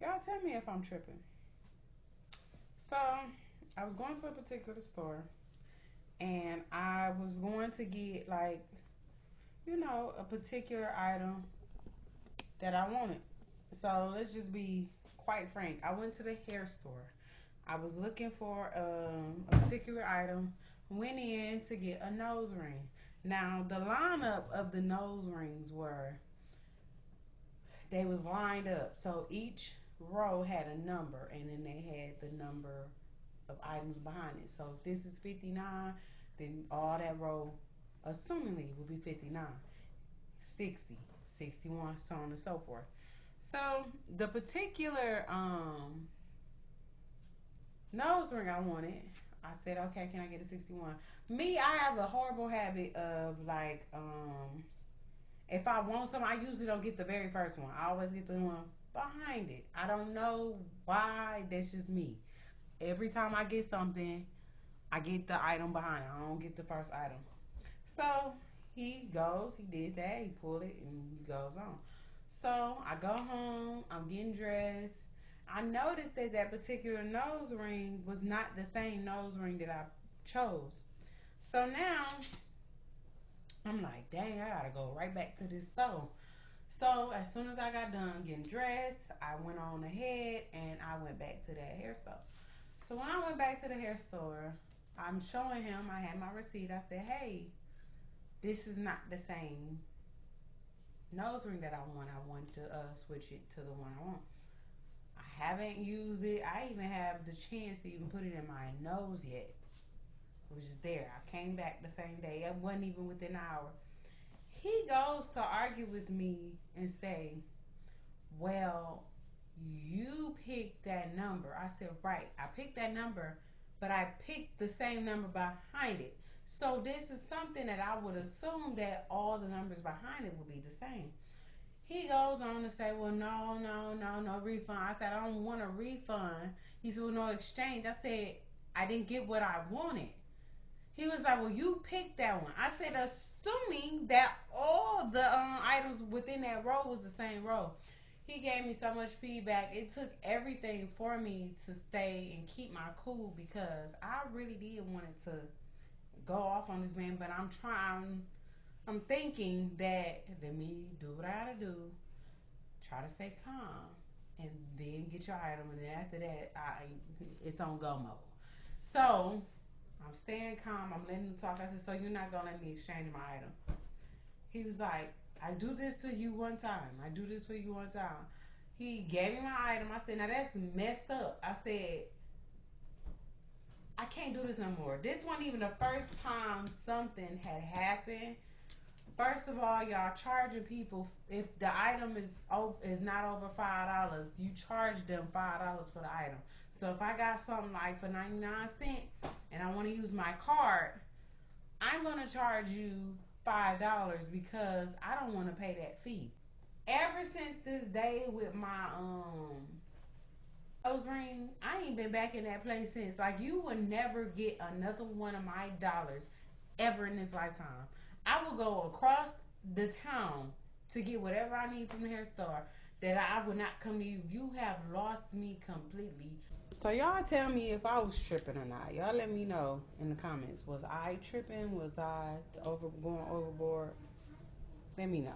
Y'all tell me if I'm tripping. So, I was going to a particular store and I was going to get, like, a particular item that I wanted. So, let's just be quite frank. I went to the hair store. I was looking for a particular item, went in to get a nose ring. Now, the lineup of the nose rings they was lined up. So each row had a number, and then they had the number of items behind it. So if this is 59, then all that row, assumingly, will be 59, 60, 61, so on and so forth. So the particular nose ring I wanted, I said, okay, can I get a 61? Me, I have a horrible habit of like, if I want something, I usually don't get the very first one. I always get the one behind it. I don't know why. That's just me. Every time I get something, I get the item behind it. I don't get the first item. So he did that, he pulled it, and he goes on. So I go home, I'm getting dressed. I noticed that that particular nose ring was not the same nose ring that I chose. So now I'm like, dang, I gotta go right back to this store. So as soon as I got done getting dressed, I went on ahead and I went back to that hair store. So when I went back to the hair store, I'm showing him, I had my receipt. I said, hey, this is not the same nose ring that I want. I want to switch it to the one I want. I haven't used it. I even have the chance to even put it in my nose yet. It was just there. I came back the same day. It wasn't even within an hour. He goes to argue with me and say, well, you picked that number. I said, right, I picked that number, but I picked the same number behind it. So this is something that I would assume that all the numbers behind it would be the same. He goes on to say, well, no, no, no, no refund. I said, I don't want a refund. He said, well, no exchange. I said, I didn't get what I wanted. He was like, well, you picked that one. I said, assuming that all the items within that row was the same row. He gave me so much feedback. It took everything for me to stay and keep my cool because I really did want it to go off on this man, but I'm thinking that let me do what I gotta do, try to stay calm, and then get your item, and then after that, it's on go mode. So I'm staying calm. I'm letting him talk. I said, so you're not gonna let me exchange my item? He was like, I do this to you one time. I do this for you one time. He gave me my item. I said, now that's messed up. I said, I can't do this no more. This wasn't even the first time something had happened. First of all, y'all charging people if the item is not over $5, you charge them $5 for the item. So if I got something like for 99 cents and I want to use my card, I'm gonna charge you $5 because I don't want to pay that fee. Ever since this day with my nose ring, I ain't been back in that place since. Like you will never get another one of my dollars ever in this lifetime. I will go across the town to get whatever I need from the hair store. That I would not come to you. You have lost me completely. So y'all tell me if I was tripping or not. Y'all let me know in the comments. Was I tripping? Was I over going overboard? Let me know.